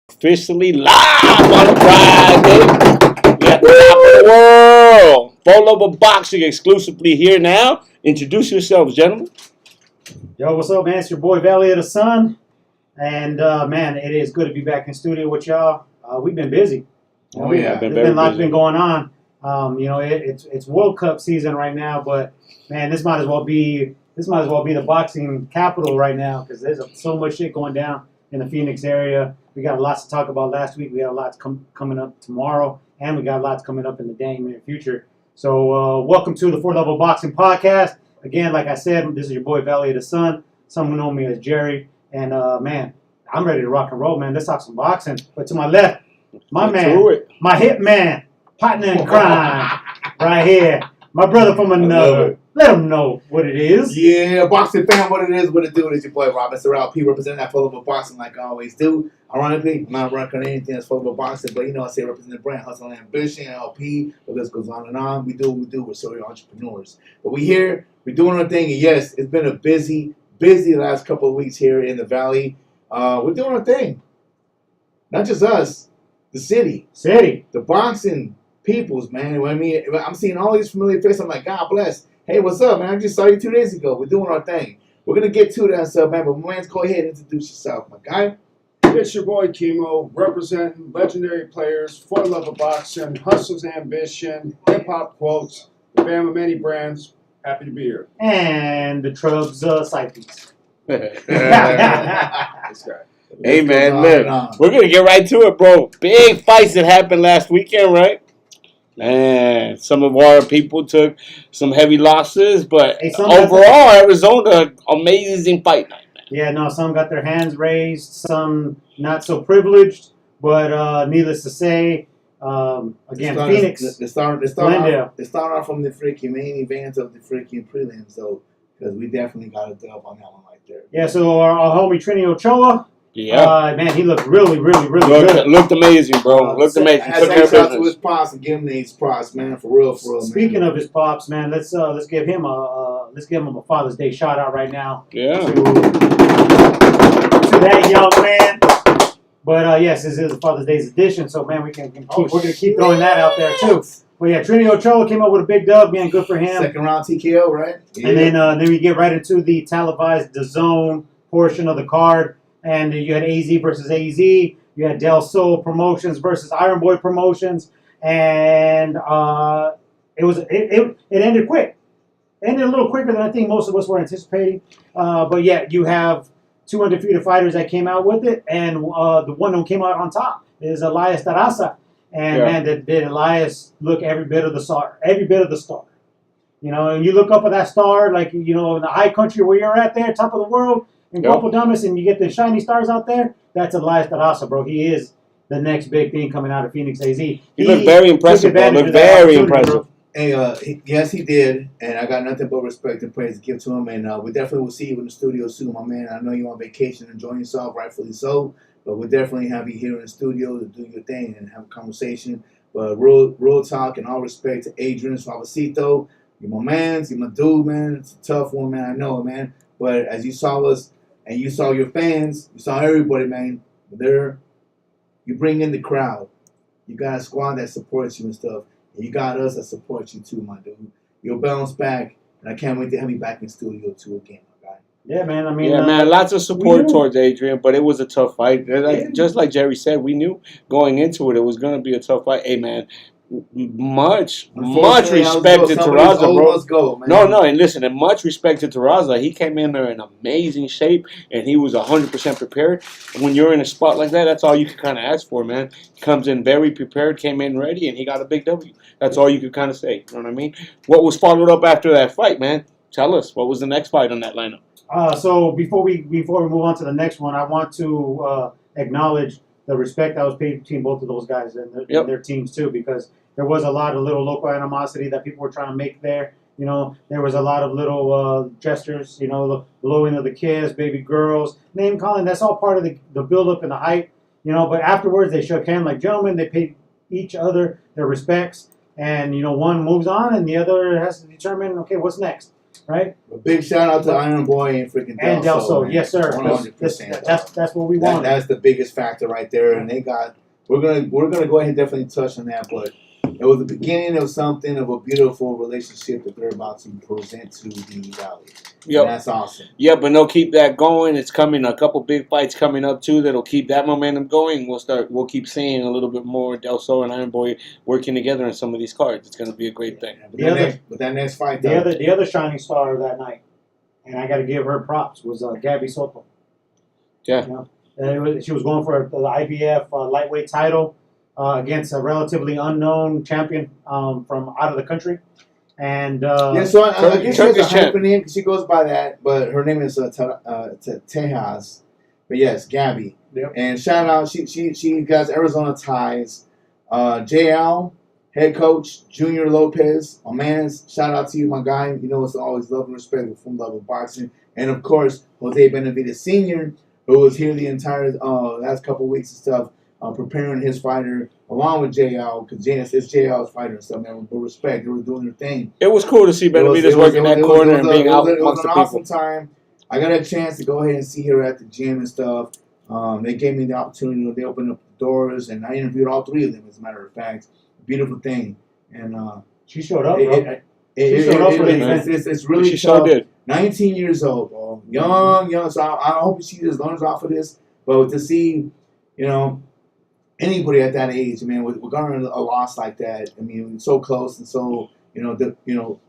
Officially live on a Friday. We at the top of the world. 4luvofboxing exclusively here now. Introduce yourselves, gentlemen. Yo, what's up, man? It's your boy Valley of the Sun. And, man, it is good to be back in studio with y'all. We've been busy. There's been a lot been going on. It's World Cup season right now, but, man, this might as well be the boxing capital right now because there's so much shit going down in the Phoenix area. We got lots to talk about last week. We got lots coming up tomorrow, and we got lots coming up in the dang near future. So welcome to the 4Level Boxing Podcast. Again, like I said, this is your boy Valley of the Sun. Some who know me as Jerry. And, man, I'm ready to rock and roll, man. Let's talk some boxing. But to my left, my hit man, partner in crime, right here. My brother from another. Let him know what it is. Yeah, boxing fan, what it is, what it do. It's your boy Robert RTU representing that 4luvofboxing like I always do. Ironically, I'm not running anything that's 4luvofboxing, but I say represent the brand, hustle and ambition, LP. The list goes on and on. We do what we do. We're serial entrepreneurs. But we here, we're doing our thing. And yes, it's been a busy last couple of weeks here in the Valley. We're doing our thing. Not just us, the city. The boxing peoples, man. I mean, I'm seeing all these familiar faces. I'm like, God bless. Hey, what's up, man? I just saw you 2 days ago. We're doing our thing. We're going to get to that stuff, man. But, man, go ahead and introduce yourself, my guy. It's your boy Chemo, representing legendary players, 4luvofboxing, Hustle's Ambition, Hip-Hop Quotes, the band of many brands. Happy to be here. And the Trubs side piece. Hey, man, look, we're going to get right to it, bro. Big fights that happened last weekend, right? Man, some of our people took some heavy losses, but overall, Arizona, amazing fight night, man. Yeah, no, some got their hands raised, some not so privileged, but needless to say, again, Phoenix, they start off from the freaking main event of the freaking prelim, so because we definitely got a dub on that one right there. Yeah, so our homie Trini Ochoa. Yeah, man, he looked really good. Looked amazing, bro. Looked amazing. Took care of business. To his pops and give him his props, man, for real, Speaking of his pops, man, let's give him a Father's Day shout out right now. Yeah. To that young man. But yes, this is a Father's Day's edition, so man, we're gonna keep throwing that out there too. But yeah, Trini Ochoa came up with a big dub, man. Good for him. Second round TKO, right? Yeah. And then we get right into the televised DAZN portion of the card. And you had AZ versus AZ. You had Del Sol Promotions versus Iron Boy Promotions. And it ended quick. It ended a little quicker than I think most of us were anticipating. But yeah, you have two undefeated fighters that came out with it. And the one who came out on top is Elias Tarasa. And man, did Elias look every bit of the star. You know, and you look up at that star, like, you know, in the high country where you're at there, top of the world, in Guapodamas, and you get the shiny stars out there, that's Elias Tarasa, bro. He is the next big thing coming out of Phoenix AZ. He looked very impressive, bro. Looked very impressive. Hey, yes, he did, and I got nothing but respect and praise to give to him, and we definitely will see you in the studio soon, my man. I know you're on vacation, enjoying yourself, rightfully so, but we'll definitely have you here in the studio to do your thing and have a conversation. But real talk and all respect to Adrian Suavecito. You're my man, you're my dude, man. It's a tough one, man, I know, man. But as you saw us, and you saw your fans, you saw everybody, man. You bring in the crowd. You got a squad that supports you and stuff. And you got us that support you too, my dude. You'll bounce back, and I can't wait to have you back in studio too again, my guy. Yeah, man. I mean, man, lots of support towards Adrian, but it was a tough fight. Just like Jerry said, we knew going into it was going to be a tough fight. Hey, man. Much respect to Tarasa, bro. Let's go, man. No, and listen, and much respect to Tarasa. He came in there in amazing shape, and he was 100% prepared. When you're in a spot like that, that's all you can kind of ask for, man. He comes in very prepared, came in ready, and he got a big W. That's all you could kind of say. You know what I mean? What was followed up after that fight, man? Tell us. What was the next fight on that lineup? So before we move on to the next one, I want to acknowledge the respect that was paid between both of those guys and their teams too, because there was a lot of little local animosity that people were trying to make there. You know, there was a lot of little gestures, you know, the blowing of the kiss, baby girls, name calling. That's all part of the build-up and the hype, you know. But afterwards, they shook hands like gentlemen. They paid each other their respects. and one moves on, and the other has to determine, okay, what's next, right? A big shout out to Iron Boy and freaking And Del Sol, yes sir. 100%. That's what we want. That's the biggest factor right there, and they got. We're gonna go ahead and definitely touch on that, but it was the beginning of something of a beautiful relationship that they're about to present to the Valley. Yep. That's awesome. Yeah, but no, keep that going. It's coming. A couple big fights coming up too that'll keep that momentum going. We'll keep seeing a little bit more Del Sol and Iron Boy working together on some of these cards. It's going to be a great thing. But that next fight, the other shining star of that night, and I got to give her props, was Gabby Soto. Yeah. She was going for the IBF lightweight title against a relatively unknown champion from out of the country. And so I guess she has a hyper name because she goes by that, but her name is Tejas. But yes, Gabby. Yep. And shout out, she got Arizona ties. JL, head coach, Junior Lopez, my man. Shout out to you, my guy. You know it's always love and respect with 4luvofboxing. And of course, Jose Benavides Sr., who was here the entire last couple of weeks and stuff, preparing his fighter along with JL, because it's JL's fighter and stuff, man. With respect, they were doing their thing. It was cool to see Benavides working that corner and being out amongst the people. It was an awesome time. I got a chance to go ahead and see her at the gym and stuff. They gave me the opportunity. They opened up the doors, and I interviewed all three of them, as a matter of fact. Beautiful thing. And she showed up, bro. It's really she sure did. 19 years old, bro. Young. So I hope she just learns off of this. But to see, anybody at that age, I mean, with regarding a loss like that, I mean, so close and so,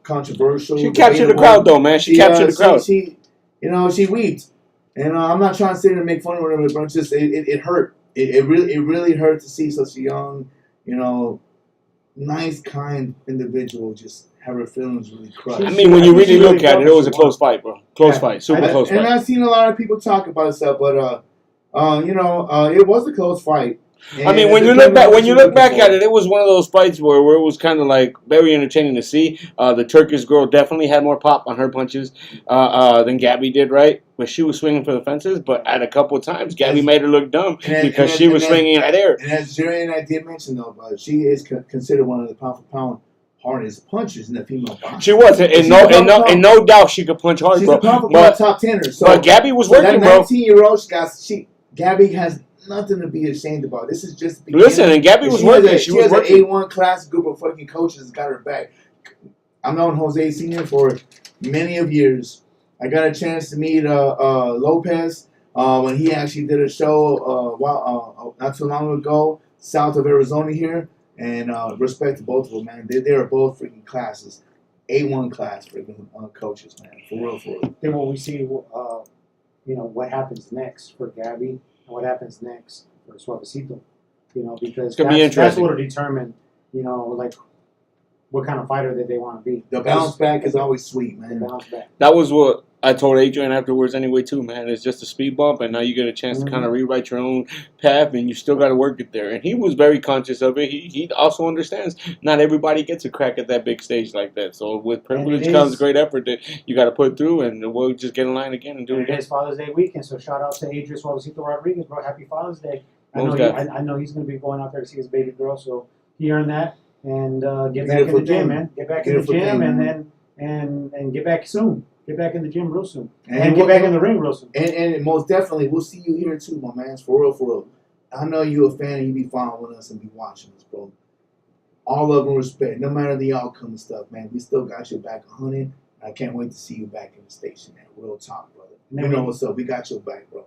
controversial. She captured the crowd, though, man. She captured the crowd. She wept. And I'm not trying to sit here and make fun of her, but it's just, it hurt. It really hurt to see such a young, nice, kind individual just have her feelings really crushed. I mean, when you really look at it, it was a close fight, bro. Close fight. Super close fight. And I've seen a lot of people talk about stuff, but, it was a close fight. I mean, when you look back at it, it was one of those fights where it was kind of like very entertaining to see. The Turkish girl definitely had more pop on her punches than Gabby did, right? But she was swinging for the fences. But at a couple of times, Gabby made her look dumb because she was swinging at air. And as Jerry and I did mention, though, she is considered one of the pound-for-pound hardest punchers in the female boxing. She was, and no doubt she could punch hard, she's bro. She's a pound-for-pound top tenner. But Gabby was working, bro. That 19-year-old, Gabby has nothing to be ashamed about. This is just beginning. Listen, and Gabby was working. She was working. An A1 class group of fucking coaches got her back. I've known Jose Sr. for many of years. I got a chance to meet Lopez when he actually did a show not too long ago south of Arizona here. And respect to both of them, man. They are both freaking classes. A1 class freaking coaches, man. For real. Then when we see, what happens next for Gabby, and what happens next for Suavecito, because that's what will determine, what kind of fighter that they want to be. The bounce back is always sweet, man. The bounce back. That was what I told Adrian afterwards anyway, too, man. It's just a speed bump, and now you get a chance to kind of rewrite your own path, and you still got to work it there. And he was very conscious of it. He also understands not everybody gets a crack at that big stage like that. So with privilege comes great effort that you got to put through, and we'll just get in line again and do it again. It's Father's Day weekend, so shout out to Adrian Suavecito Rodriguez, bro. Happy Father's Day. I know he's going to be going out there to see his baby girl, so he earned that. And get back in the gym, man. Get back in the gym, and get back soon. Get back in the gym real soon, and get back in the ring real soon. And most definitely, we'll see you here too, my man. For real. I know you're a fan, and you be following us and be watching us, bro. All love and respect, no matter the outcome and stuff, man. We still got your back 100. I can't wait to see you back in the station, man. Real talk, brother. You know what's up. We got your back, bro.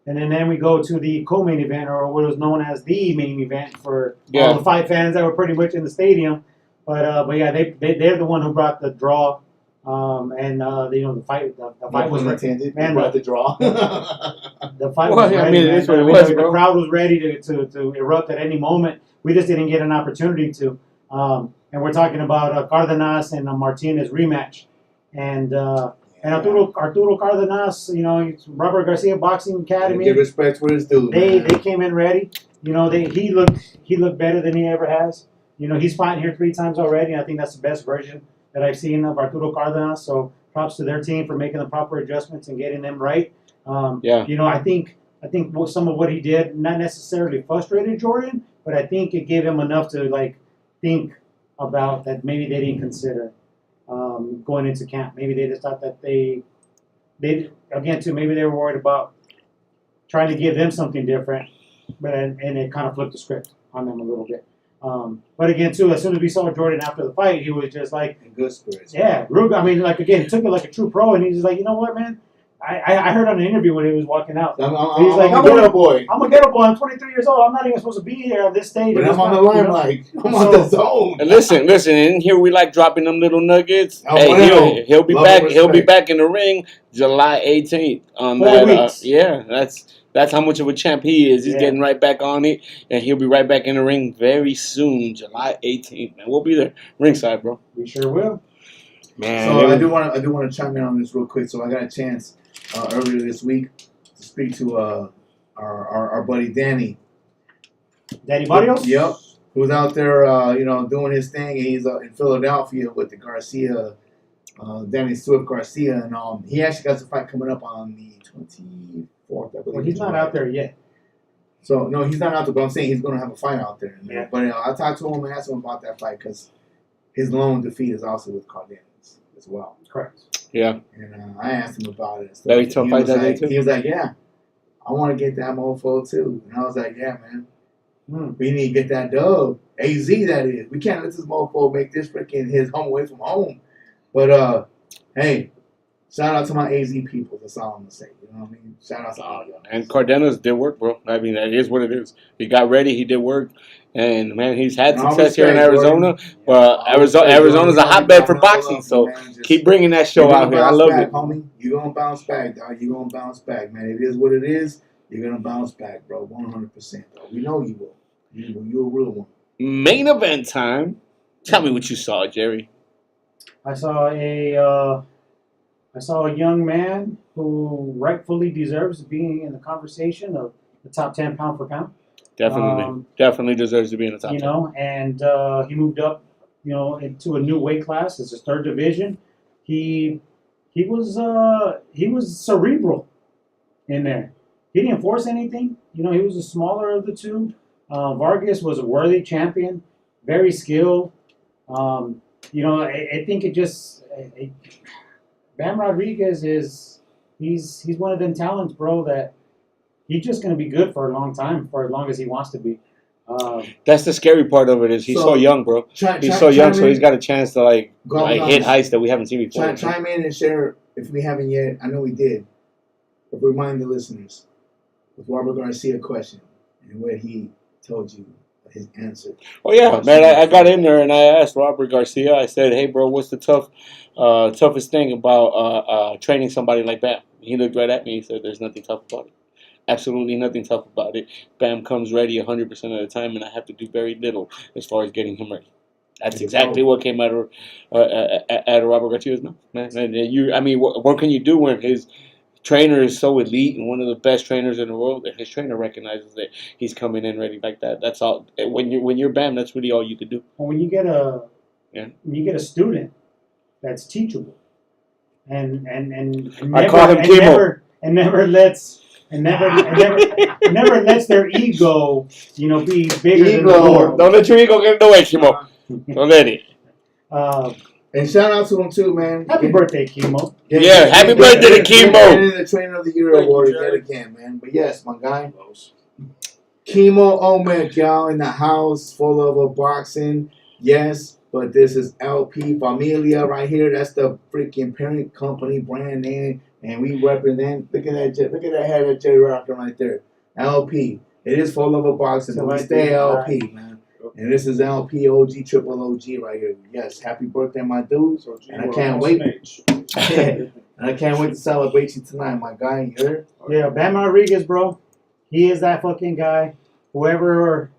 And then we go to the co-main event, or what was known as the main event for all the fight fans that were pretty much in the stadium. But yeah, they're the one who brought the draw, the fight was intended. Man, brought the draw. The fight was ready. The crowd was ready to erupt at any moment. We just didn't get an opportunity to. And we're talking about Cardenas and Martinez rematch, and Arturo Cardenas, it's Robert Garcia Boxing Academy. Give respect for his dude. They came in ready. He looked better than he ever has. He's fighting here 3 times already. And I think that's the best version that I've seen of Arturo Cardenas. So props to their team for making the proper adjustments and getting them right. I think some of what he did not necessarily frustrated Jordan, but I think it gave him enough to think about that maybe they didn't consider going into camp. Maybe they just thought that they again too. Maybe they were worried about trying to give them something different, but and it kind of flipped the script on them a little bit. But again, too, as soon as we saw Jordan after the fight, he was just like, In good spirits. yeah, I mean, like again, he took it like a true pro, and he's just like, you know what, man? I heard on an interview when he was walking out. He's like, I'm a ghetto boy. I'm a ghetto boy. I'm 23 years old. I'm not even supposed to be here on this stage. But at I'm this on the point, you know? limelight. I'm on the zone. And listen. In here we like dropping them little nuggets. Oh, Hey, wow. he'll be Love back. and He'll be respect. back in the ring July 18th. On 4 that, weeks. yeah, that's how much of a champ he is. He's Yeah. getting right back on it, and he'll be right back in the ring very soon, July 18th. Man, we'll be there ringside, bro. We sure will. Man, So I do want to chime in on this real quick. So I got a chance earlier this week to speak to our buddy Danny. Danny Barrios? Yep. Who was out there, doing his thing. And he's in Philadelphia with the Garcia, Danny Swift Garcia, and he actually got a fight coming up on the 24th, I believe. Well, he's not out there yet. So no, he's not out there. But I'm saying he's going to have a fight out there. Yeah. But I talked to him and asked him about that fight because his lone defeat is also with Cardenas as well. Correct. yeah. And I asked him about it. That he took fight that day too? He was like, yeah, I want to get that mofo too. And I was like, yeah, man, we need to get that dub. AZ, that is. We can't let this mofo make this freaking his home away from home. But, hey, shout out to my AZ people. That's all I'm going to say. You know what I mean? Shout out to all y'all. And Cardenas did work, bro. I mean, that is what it is. He got ready. He did work. And, man, he's had And all success here in respect, Arizona. Jordan. But All respect, Arizona's a Jordan. hotbed for All boxing. love, So man. Just- keep bringing that show You're gonna out here. I bounce love back, it. homie. You're going to bounce back, dog. You're going to bounce back, man. It is what it is. You're going to bounce back, bro. 100%, dog. We know you will. You're a real one. Main event time. Tell me what you saw, Jerry. I saw a young man who rightfully deserves being in the conversation of the top 10 pound for pound. Definitely deserves to be in the top 10. You know, and he moved up, into a new weight class. It's his third division. He was cerebral in there. He didn't force anything. He was the smaller of the two. Vargas was a worthy champion, very skilled. I think Bam Rodriguez he's one of them talents, bro, that he's just going to be good for a long time, for as long as he wants to be. That's the scary part of it is he's so young, bro. He's so young, so he's got a chance to hit heights that we haven't seen before. Chime in and share if we haven't yet. I know we did, but remind the listeners with Robert Garcia question and what he told you his answer. Oh yeah, man! I got in there and I asked Robert Garcia. I said, "Hey, bro, what's the toughest thing about training somebody like Bam?" He looked right at me. He said, "There's nothing tough about it. Absolutely nothing tough about it. Bam comes ready 100% of the time, and I have to do very little as far as getting him ready." That's exactly what came out of Robert Garcia's mouth, man. And what can you do when his trainer is so elite and one of the best trainers in the world, and his trainer recognizes that he's coming in ready like that? That's all. When you're Bam, that's really all you could do. Well, when you get a student that's teachable, and I call him Chemo. never lets their ego, be bigger than the Lord. Don't let your ego get in the way, Chemo. Don't let it. And shout out to him too, man. Happy birthday, Chemo. Happy birthday to Chemo. Getting the Trainer of the Year award yet again, man. But yes, my guy, Chemo Omek, y'all in the house, full of a boxing. Yes, but this is LP Familia right here. That's the freaking parent company brand name, and we represent. Look at that head of Jerry Rockin right there. LP. It is full of a boxing, but we stay LP, man. And this is LP OG Triple OG right here. Yes, happy birthday, my dude. And I can't wait. And I can't wait to celebrate you tonight, my guy. You heard? Yeah, Bam Rodriguez, bro. He is that fucking guy. Whoever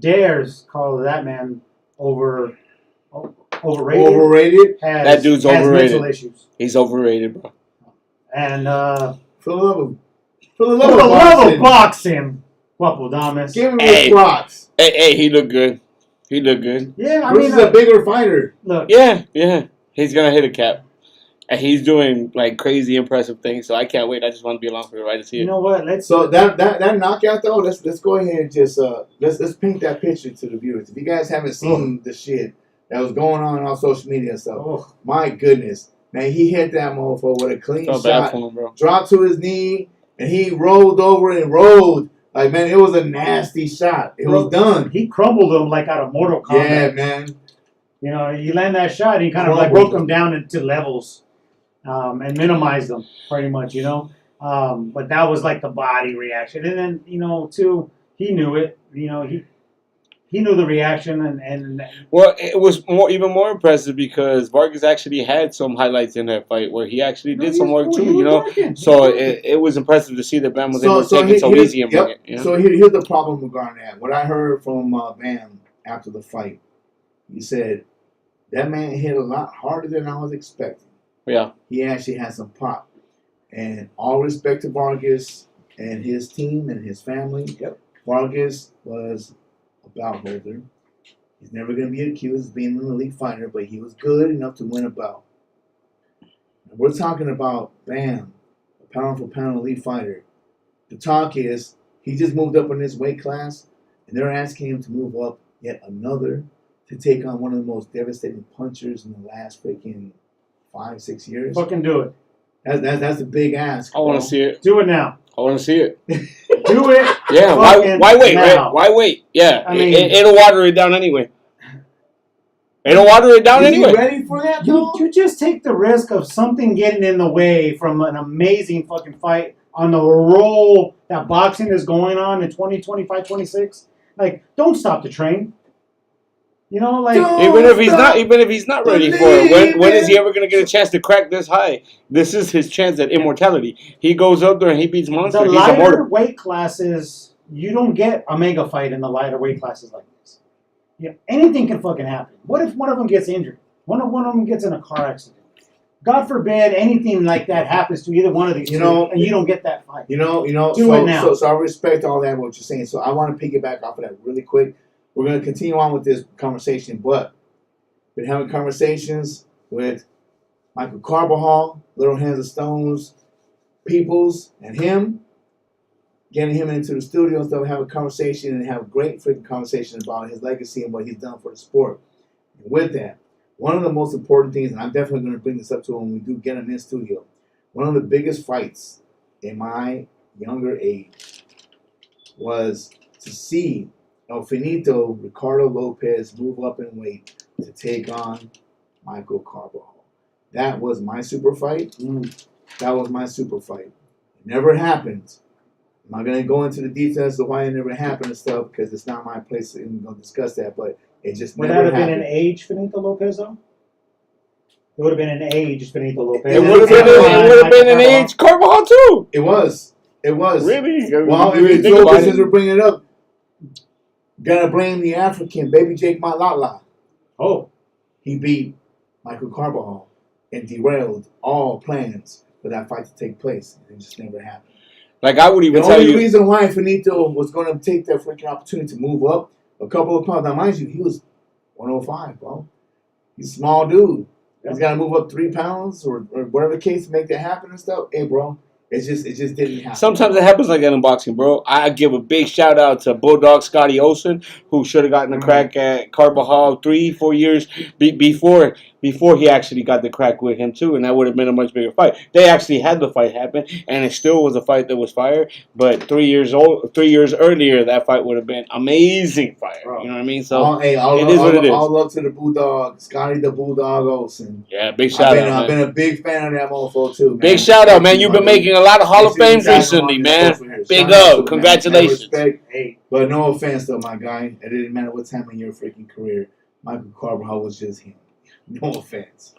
dares call that man overrated. That dude's has overrated. mental issues. He's overrated, bro. And For the for the love love of of boxing, Guapo Damas. give him his props. Hey, he looked good. He looked good. Yeah, I This mean, is a bigger fighter. look. Yeah. He's gonna hit a cap. And he's doing crazy impressive things, so I can't wait. I just want to be along for the ride to see it. You know what? So that knockout though, let's go ahead and just let's paint that picture to the viewers. If you guys haven't seen the shit, that was going on social media and stuff. Oh, My goodness. Man, he hit that motherfucker with a clean Felt bad shot. for him, bro. Dropped to his knee, and he rolled over and rolled. Like, man, it was a nasty shot. It was done. he crumbled him like out of Mortal Kombat. Yeah, man. You know, you land that shot, he kind of like broke them down into levels, and minimized them pretty much. You know, but that was like the body reaction, and then you know, too, he knew it. You know, he knew the reaction, and Well, it was even more impressive because Vargas actually had some highlights in that fight where he actually did some work too, you know. So it was impressive to see that Bam was able to take it so easy and bring it. You know? So here's the problem regarding that. What I heard from Bam after the fight, he said that man hit a lot harder than I was expecting. Yeah. He actually had some pop. And all respect to Vargas and his team and his family. Yep. Vargas was a bout holder. He's never going to be accused of being an elite fighter, but he was good enough to win a bout. And we're talking about Bam, a pound-for-pound elite fighter. The talk is he just moved up in his weight class, and they're asking him to move up yet another to take on one of the most devastating punchers in the last freaking 5-6 years. fucking do it. That's a big ask. I want to see it. Do it now. I want to see it. Do it. Yeah. Why wait? Now. Right? Why wait? Yeah. I mean, it'll water it down anyway. It'll water it down Is anyway. he ready for that, though? You just take the risk of something getting in the way from an amazing fucking fight on the roll that boxing is going on in 2025, 26. Like, don't stop the train. You know, like Even if he's not ready for it, when is he ever gonna get a chance to crack this high? This is his chance at immortality. He goes up there and he beats Monster. the He's lighter immortal. weight classes, you don't get a mega fight in the lighter weight classes like this. Yeah, anything can fucking happen. What if one of them gets injured? One of them gets in a car accident. God forbid anything like that happens to either one of these two, and you don't get that fight. You know. Do it now. So I respect all that what you're saying. So I want to piggyback off of that really quick. We're going to continue on with this conversation, but been having conversations with Michael Carbajal, Little Hands of Stones, Peoples, and him, getting him into the studio and stuff, have a conversation and have a great freaking conversation about his legacy and what he's done for the sport. And with that, one of the most important things, and I'm definitely going to bring this up to him when we do get him in studio, one of the biggest fights in my younger age was to see El Finito Ricardo Lopez move up in weight to take on Michael Carbajal. That was my super fight. That was my super fight. It never happened. I'm not going to go into the details of why it never happened and stuff because it's not my place to even go discuss that, but it just Would never that have happened. been an age Finito Lopez, though? It would have been an age Finito Lopez. It would have been an age Carbajal too. It was. Really? Well, if you think about it, since we're bringing it up, gotta blame the African, Baby Jake Malala. Oh. He beat Michael Carbajal and derailed all plans for that fight to take place. It just never happened. Like I would even The tell only you. reason why Finito was going to take that freaking opportunity to move up a couple of pounds. Now, mind you, he was 105, bro. He's a small dude. He's got to move up 3 pounds or whatever the case to make that happen and stuff. Hey, bro, it just didn't happen. Sometimes it happens like that in boxing, bro. I give a big shout out to Bulldog Scotty Olsen, who should have gotten a crack at Carbajal 3-4 years before he actually got the crack with him too, and that would have been a much bigger fight. They actually had the fight happen, and it still was a fight that was fire. But 3 years earlier, that fight would have been amazing fire. Bro. You know what I mean? So it is what it is. All love to the Bulldog, Scotty the Bulldog Olsen. Yeah, big shout out, I've been a big fan of that mofo too, man. Big shout out, man. You've been making a lot of Hall of Fames recently, man. Big up. Congratulations. Hey, but no offense, though, my guy. It didn't matter what time in your freaking career. Michael Carbajal was just him. No offense.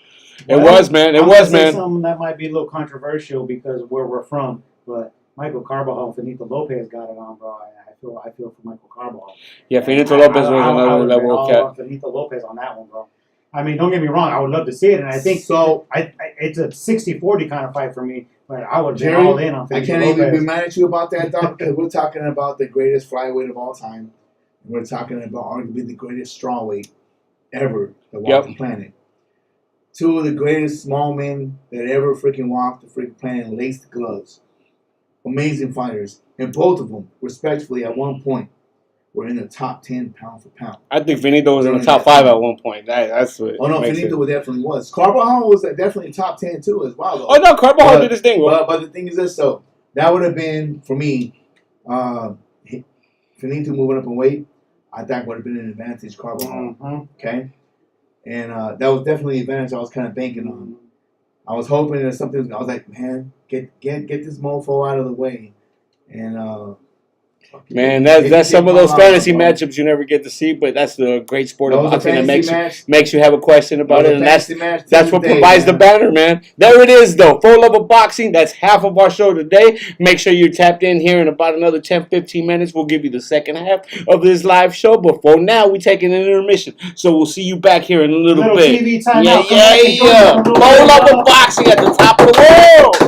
It was, man. It was, man. Something that might be a little controversial because where we're from, but Michael Carbajal and Finito Lopez got it on, bro. I feel for Michael Carbajal. Yeah, Finito Lopez was another level of cat. Finito Lopez on that one, bro. I mean, don't get me wrong. I would love to see it, and I think so. It's a 60-40 kind of fight for me, but I would be all in on Finito I can't Lopez. even be mad at you about that, dog, because we're talking about the greatest flyweight of all time. And we're talking about arguably the greatest strawweight ever to walk the planet. Two of the greatest small men that ever freaking walked the freaking planet and laced gloves. Amazing fighters. And both of them, respectfully, at one point, were in the top 10 pound for pound. I think Finito was in the top 5 at one point. That's what. Oh no, makes Finito it. definitely was. Carvajal was definitely top 10 too as well. Though. Oh no, Carvajal did his thing. But the thing is this, so that would have been for me. Finito moving up in weight, I think would have been an advantage. Carvajal, okay, and that was definitely an advantage I was kind of banking on. I was hoping there's something. I was like, man, get this mofo out of the way, and man, that's some of those fantasy matchups you never get to see, but that's the great sport of boxing that makes you have a question about it, and that's what provides the banner, man. There it is, though. 4Love of Boxing. That's half of our show today. Make sure you're tapped in here in about another 10-15 minutes. We'll give you the second half of this live show, but for now, we're taking an intermission, so we'll see you back here in a little bit. TV time Yeah. 4Love of Boxing at the top of the world.